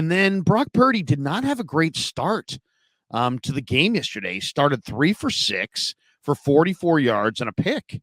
And then Brock Purdy did not have a great start to the game yesterday. He started 3 for 6 for 44 yards and a pick.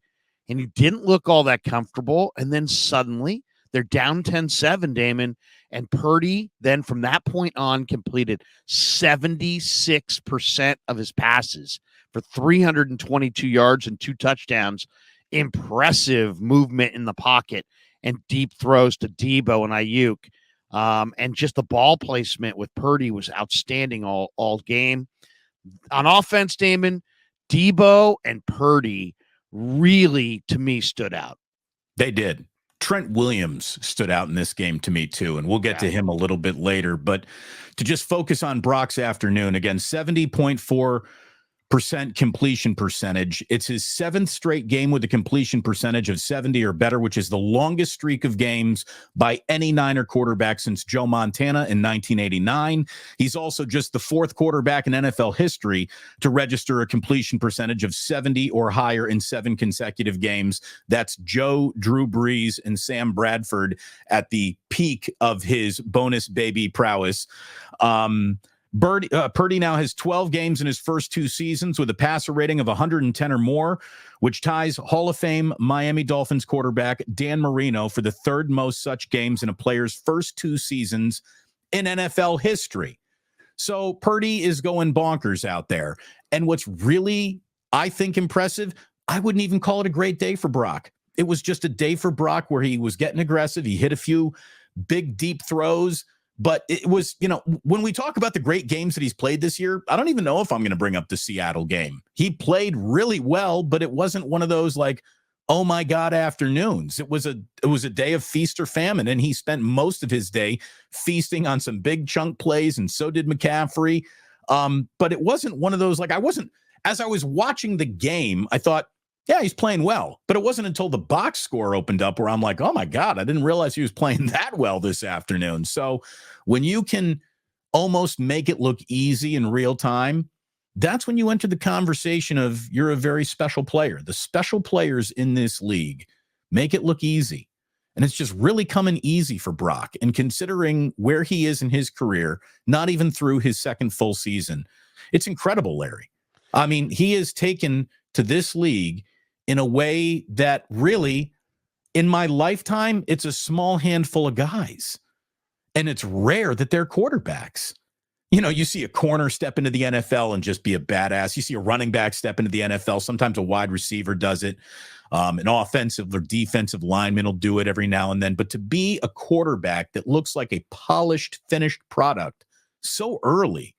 And he didn't look all that comfortable. And then suddenly they're down 10-7, Damon. And Purdy then from that point on completed 76% of his passes for 322 yards and 2 touchdowns. Impressive movement in the pocket and deep throws to Debo and Ayuk. And just the ball placement with Purdy was outstanding all game. On offense, Damon, Debo and Purdy really, to me, stood out. They did. Trent Williams stood out in this game to me, too, and we'll get to him a little bit later. But to just focus on Brock's afternoon, again, 70.4% completion percentage. It's his 7th straight game with a completion percentage of 70 or better, which is the longest streak of games by any Niner quarterback since Joe Montana in 1989. He's also just the 4th quarterback in NFL history to register a completion percentage of 70 or higher in 7 consecutive games. That's Joe, Drew Brees, and Sam Bradford at the peak of his bonus baby prowess. Purdy now has 12 games in his first 2 seasons with a passer rating of 110 or more, which ties Hall of Fame Miami Dolphins quarterback Dan Marino for the 3rd most such games in a player's first 2 seasons in NFL history. So Purdy is going bonkers out there. And what's really, I think, impressive, I wouldn't even call it a great day for Brock. It was just a day for Brock where he was getting aggressive. He hit a few big, deep throws. But it was, when we talk about the great games that he's played this year, I don't even know if I'm going to bring up the Seattle game. He played really well, but it wasn't one of those like, oh my God, afternoons. It was a day of feast or famine, and he spent most of his day feasting on some big chunk plays, and so did McCaffrey. But it wasn't one of those, like, as I was watching the game, I thought, yeah, he's playing well. But it wasn't until the box score opened up where I'm like, oh my God, I didn't realize he was playing that well this afternoon. So when you can almost make it look easy in real time, that's when you enter the conversation of you're a very special player. The special players in this league make it look easy. And it's just really coming easy for Brock. And considering where he is in his career, not even through his 2nd full season, it's incredible, Larry. I mean, he has taken to this league in a way that really, in my lifetime, it's a small handful of guys. And it's rare that they're quarterbacks. You see a corner step into the NFL and just be a badass. You see a running back step into the NFL. Sometimes a wide receiver does it. An offensive or defensive lineman will do it every now and then. But to be a quarterback that looks like a polished, finished product so early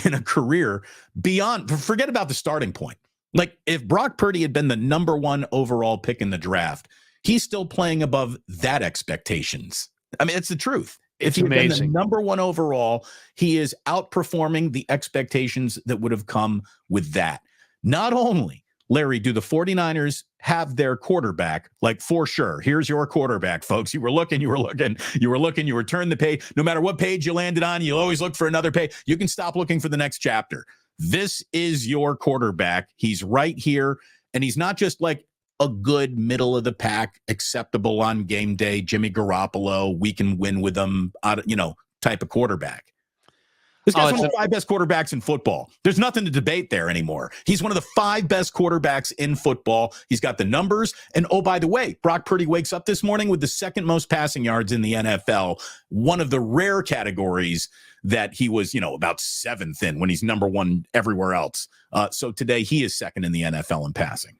in a career beyond, forget about the starting point. Like, if Brock Purdy had been the number 1 overall pick in the draft, he's still playing above that expectations. I mean, it's the truth. If he had been the number 1 overall, he is outperforming the expectations that would have come with that. Not only, Larry, do the 49ers have their quarterback, like, for sure. Here's your quarterback, folks. You were looking, you turned the page. No matter what page you landed on, you'll always look for another page. You can stop looking for the next chapter. This is your quarterback. He's right here. And he's not just like a good middle of the pack, acceptable on game day, Jimmy Garoppolo, we can win with him, type of quarterback. This guy's one of the 5 best quarterbacks in football. There's nothing to debate there anymore. He's one of the 5 best quarterbacks in football. He's got the numbers. And oh, by the way, Brock Purdy wakes up this morning with the 2nd most passing yards in the NFL, one of the rare categories that he was, about 7th in when he's number 1 everywhere else. So today he is 2nd in the NFL in passing.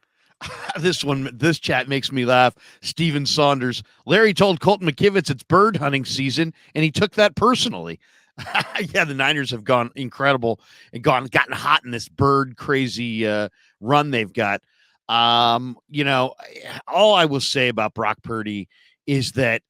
This chat makes me laugh. Steven Saunders. Larry told Colton McKivitz it's bird hunting season, and he took that personally. Yeah, the Niners have gone incredible and gotten hot in this bird crazy run they've got. All I will say about Brock Purdy is that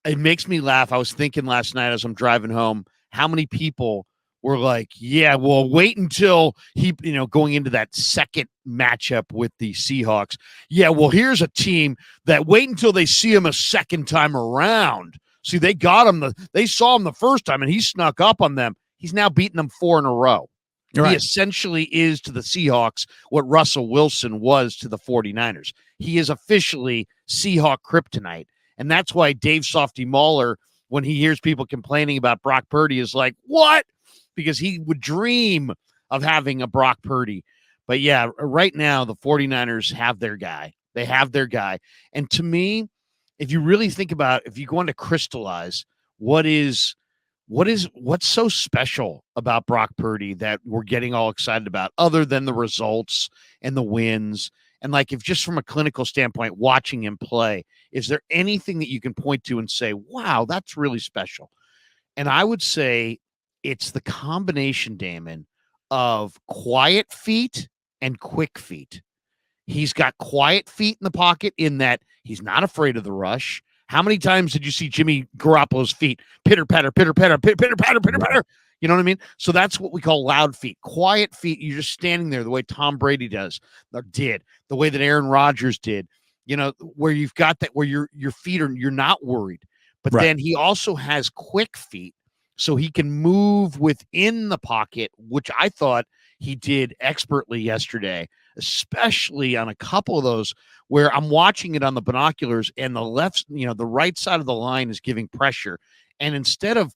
it makes me laugh. I was thinking last night as I'm driving home, how many people were like, yeah, well, wait until he, going into that second matchup with the Seahawks. Yeah, well, here's a team that wait until they see him a second time around. See, they got him. They saw him the first time, and he snuck up on them. He's now beaten them 4 in a row. Right. He essentially is to the Seahawks what Russell Wilson was to the 49ers. He is officially Seahawk kryptonite. And that's why Dave Softy Mahler when he hears people complaining about Brock Purdy is like, what? Because he would dream of having a Brock Purdy. But yeah, right now, the 49ers have their guy. They have their guy. And to me, if you really think about, if you go on to crystallize what's so special about Brock Purdy that we're getting all excited about, other than the results and the wins, and like if just from a clinical standpoint, watching him play, is there anything that you can point to and say, wow, that's really special? And I would say it's the combination, Damon, of quiet feet and quick feet. He's got quiet feet in the pocket in that he's not afraid of the rush. How many times did you see Jimmy Garoppolo's feet pitter patter, pitter patter, pitter patter, pitter patter? You know what I mean? So that's what we call loud feet. Quiet feet, you're just standing there the way Tom Brady does, or did, the way that Aaron Rodgers did, you know, where you've got that, where your feet are, you're not worried. But then he also has quick feet, so he can move within the pocket, which I thought he did expertly yesterday, especially on a couple of those where I'm watching it on the binoculars and the left, the right side of the line is giving pressure. And instead of,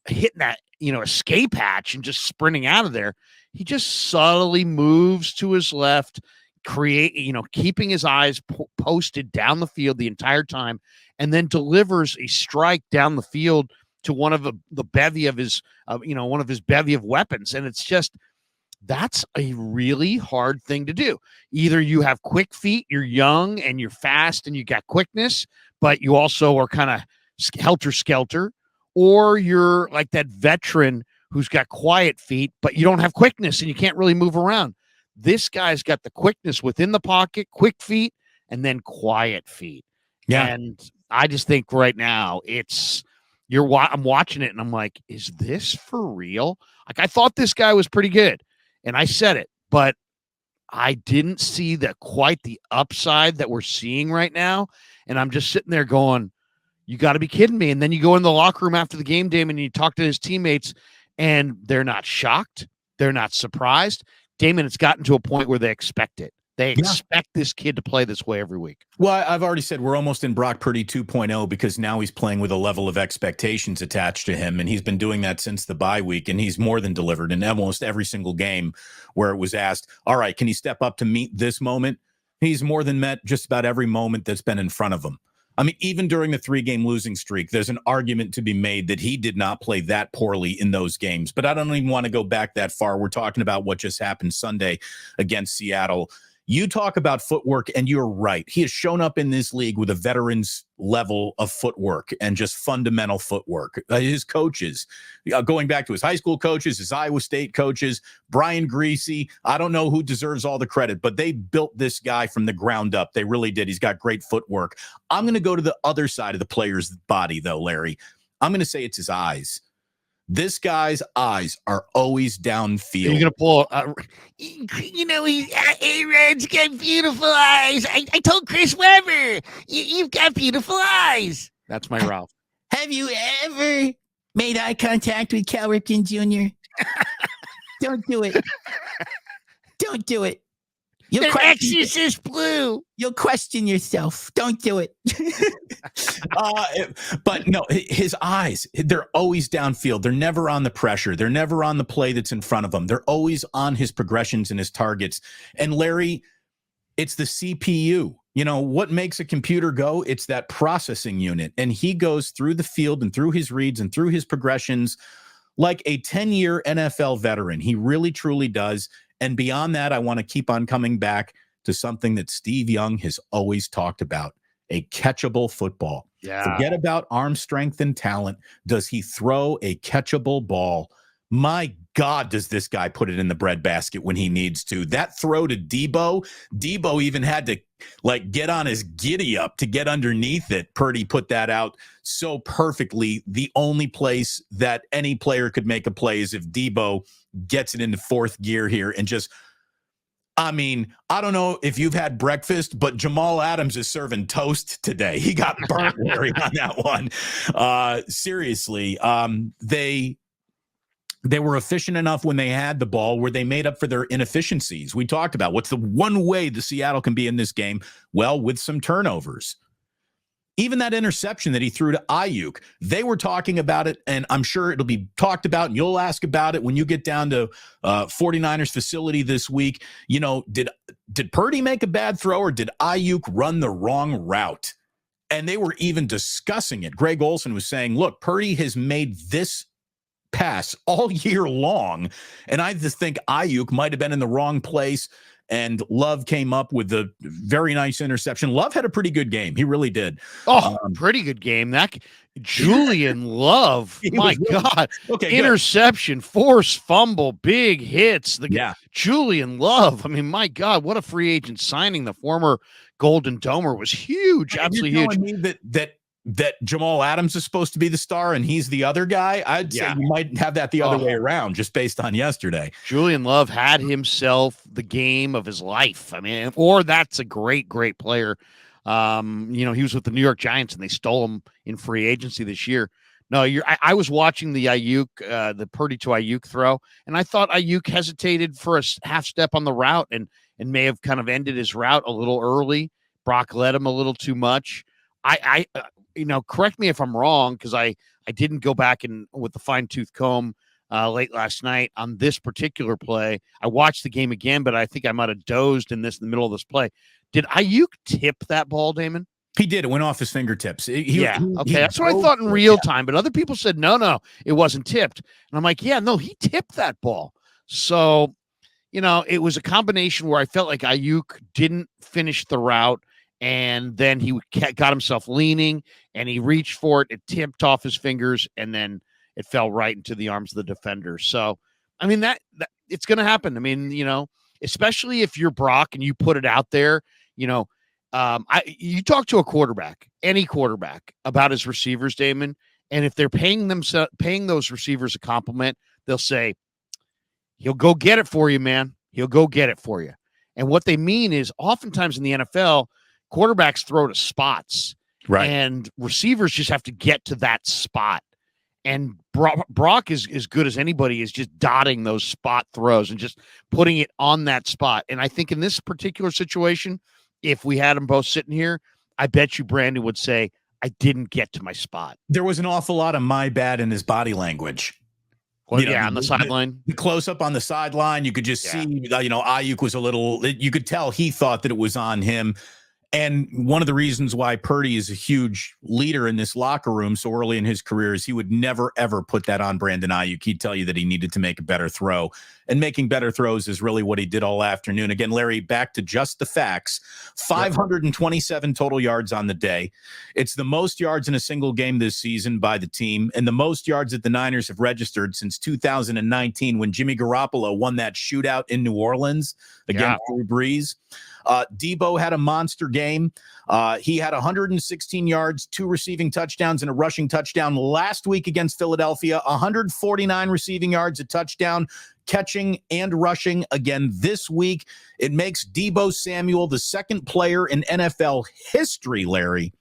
hitting that, escape hatch and just sprinting out of there, he just subtly moves to his left, keeping his eyes posted down the field the entire time, and then delivers a strike down the field to one of the bevy of his, one of his bevy of weapons. And it's just, that's a really hard thing to do. Either you have quick feet, you're young and you're fast and you got quickness, but you also are kind of helter-skelter, or you're like that veteran who's got quiet feet, but you don't have quickness and you can't really move around. This guy's got the quickness within the pocket, quick feet, and then quiet feet. Yeah. And I just think right now I'm watching it and I'm like, is this for real? Like, I thought this guy was pretty good. And I said it, but I didn't see quite the upside that we're seeing right now. And I'm just sitting there going, you got to be kidding me. And then you go in the locker room after the game, Damon, and you talk to his teammates, and they're not shocked. They're not surprised. Damon, it's gotten to a point where they expect it. They expect this kid to play this way every week. Well, I've already said we're almost in Brock Purdy 2.0 because now he's playing with a level of expectations attached to him, and he's been doing that since the bye week, and he's more than delivered in almost every single game where it was asked, all right, can he step up to meet this moment? He's more than met just about every moment that's been in front of him. I mean, even during the 3-game losing streak, there's an argument to be made that he did not play that poorly in those games. But I don't even want to go back that far. We're talking about what just happened Sunday against Seattle. You talk about footwork, and you're right. He has shown up in this league with a veteran's level of footwork and just fundamental footwork. His coaches, going back to his high school coaches, his Iowa State coaches, Brian Greasy, I don't know who deserves all the credit, but they built this guy from the ground up. They really did. He's got great footwork. I'm going to go to the other side of the player's body, though, Larry. I'm going to say it's his eyes. This guy's eyes are always downfield. You're going to pull, Aaron's got beautiful eyes. I told Chris Webber, you've got beautiful eyes. That's my Ralph. Have you ever made eye contact with Cal Ripken Jr.? Don't do it. Don't do it. The Exorcist blue. You'll question yourself. Don't do it. But no, his eyes, they're always downfield. They're never on the pressure. They're never on the play that's in front of them. They're always on his progressions and his targets. And Larry, it's the CPU. You know, what makes a computer go? It's that processing unit. And he goes through the field and through his reads and through his progressions like a 10-year NFL veteran. He really, truly does. And beyond that, I want to keep on coming back to something that Steve Young has always talked about, a catchable football. Yeah. Forget about arm strength and talent. Does he throw a catchable ball? My God, does this guy put it in the breadbasket when he needs to? That throw to Debo even had to get on his giddy up to get underneath it. Purdy put that out so perfectly. The only place that any player could make a play is if Debo gets it into fourth gear here and just, I mean, I don't know if you've had breakfast, but Jamal Adams is serving toast today. He got burnt Larry on that one. Seriously, they were efficient enough when they had the ball where they made up for their inefficiencies. We talked about what's the one way the Seattle can be in this game? Well, with some turnovers. Even that interception that he threw to Ayuk, they were talking about it, and I'm sure it'll be talked about, and you'll ask about it when you get down to 49ers facility this week. You know, did Purdy make a bad throw, or did Ayuk run the wrong route? And they were even discussing it. Greg Olson was saying, look, Purdy has made this pass all year long, and I just think Ayuk might have been in the wrong place, and Love came up with the very nice interception. Love had a pretty good game. He really did. Pretty good game. That Julian Love, my God. Okay, interception, force fumble, big hits. Yeah. Julian Love. I mean, my God, what a free agent signing. The former Golden Domer was huge. Absolutely huge. Me that Jamal Adams is supposed to be the star and he's the other guy. I'd say you might have that the other way around, just based on yesterday. Julian Love had himself the game of his life. I mean, or that's a great player. You know, he was with the New York Giants and they stole him in free agency this year. No, I was watching the Ayuk, the Purdy to Ayuk throw, and I thought Ayuk hesitated for a half step on the route and may have kind of ended his route a little early. Brock led him a little too much. You know, correct me if I'm wrong, because I didn't go back and with the fine tooth comb late last night on this particular play. I watched the game again, but I think I might have dozed in the middle of this play. Did Ayuk tip that ball, Damon? He did. It went off his fingertips. Okay. That's what I thought in real time, but other people said, no, it wasn't tipped. And I'm like, yeah, no, he tipped that ball. So, you know, it was a combination where I felt like Ayuk didn't finish the route, and then he got himself leaning, and he reached for it. It tipped off his fingers, and then it fell right into the arms of the defender. So, I mean, that it's going to happen. I mean, you know, especially if you're Brock and you put it out there, you know, you talk to a quarterback, any quarterback, about his receivers, Damon, and if they're paying those receivers a compliment, they'll say, he'll go get it for you, man. He'll go get it for you. And what they mean is oftentimes in the NFL, quarterbacks throw to spots, right? And receivers just have to get to that spot. And Brock is as good as anybody is just dotting those spot throws and just putting it on that spot. And I think in this particular situation, if we had them both sitting here, I bet you Brandon would say, I didn't get to my spot. There was an awful lot of my bad in his body language. Well, on the sideline. The close up on the sideline, you could just see, you know, Ayuk was you could tell he thought that it was on him. And one of the reasons why Purdy is a huge leader in this locker room so early in his career is he would never, ever put that on Brandon Ayuk. He'd tell you that he needed to make a better throw. And making better throws is really what he did all afternoon. Again, Larry, back to just the facts. 527 total yards on the day. It's the most yards in a single game this season by the team, and the most yards that the Niners have registered since 2019 when Jimmy Garoppolo won that shootout in New Orleans against Drew Brees. Debo had a monster game. He had 116 yards, 2 receiving touchdowns, and a rushing touchdown last week against Philadelphia. 149 receiving yards, a touchdown, catching and rushing again this week. It makes Debo Samuel the second player in NFL history, Larry,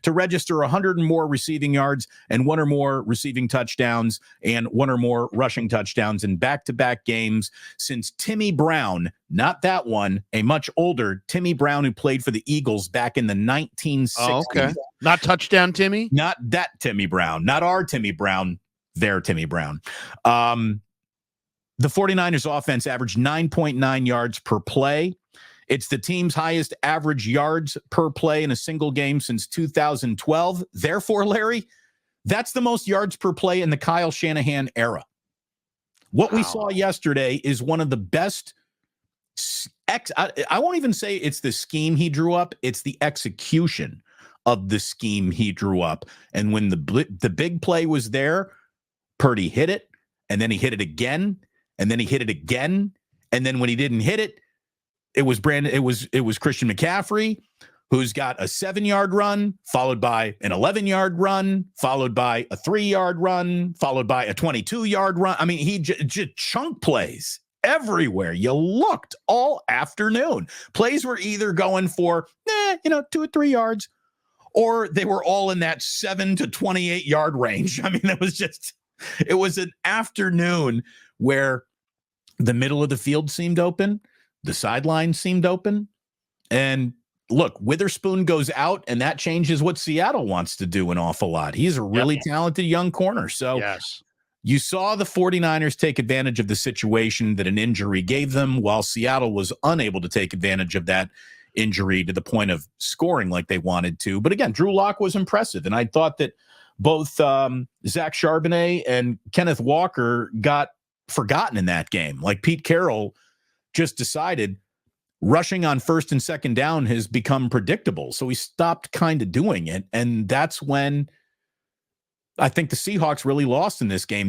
to register 100 and more receiving yards and 1 or more receiving touchdowns and 1 or more rushing touchdowns in back-to-back games since Timmy Brown, not that one, a much older Timmy Brown who played for the Eagles back in the 1960s. Oh, okay. Not touchdown Timmy? Not that Timmy Brown, not our Timmy Brown, their Timmy Brown. The 49ers offense averaged 9.9 yards per play. It's the team's highest average yards per play in a single game since 2012. Therefore, Larry, that's the most yards per play in the Kyle Shanahan era. What we saw yesterday is one of the best. I won't even say it's the scheme he drew up. It's the execution of the scheme he drew up. And when the big play was there, Purdy hit it, and then he hit it again, and then he hit it again. And then when he didn't hit it, it was Christian McCaffrey, who's got a 7-yard run, followed by an 11-yard run, followed by a 3-yard run, followed by a 22-yard run. I mean, he just chunk plays everywhere. You looked all afternoon. Plays were either going for 2 or 3 yards, or they were all in that 7 to 28-yard range. I mean, it was an afternoon where the middle of the field seemed open. The sideline seemed open, and look, Witherspoon goes out, and that changes what Seattle wants to do an awful lot. He's a really talented young corner. So yes, you saw the 49ers take advantage of the situation that an injury gave them, while Seattle was unable to take advantage of that injury to the point of scoring like they wanted to. But again, Drew Lock was impressive, and I thought that both Zach Charbonnet and Kenneth Walker got forgotten in that game. Like Pete Carroll just decided rushing on first and second down has become predictable. So he stopped kind of doing it. And that's when I think the Seahawks really lost in this game.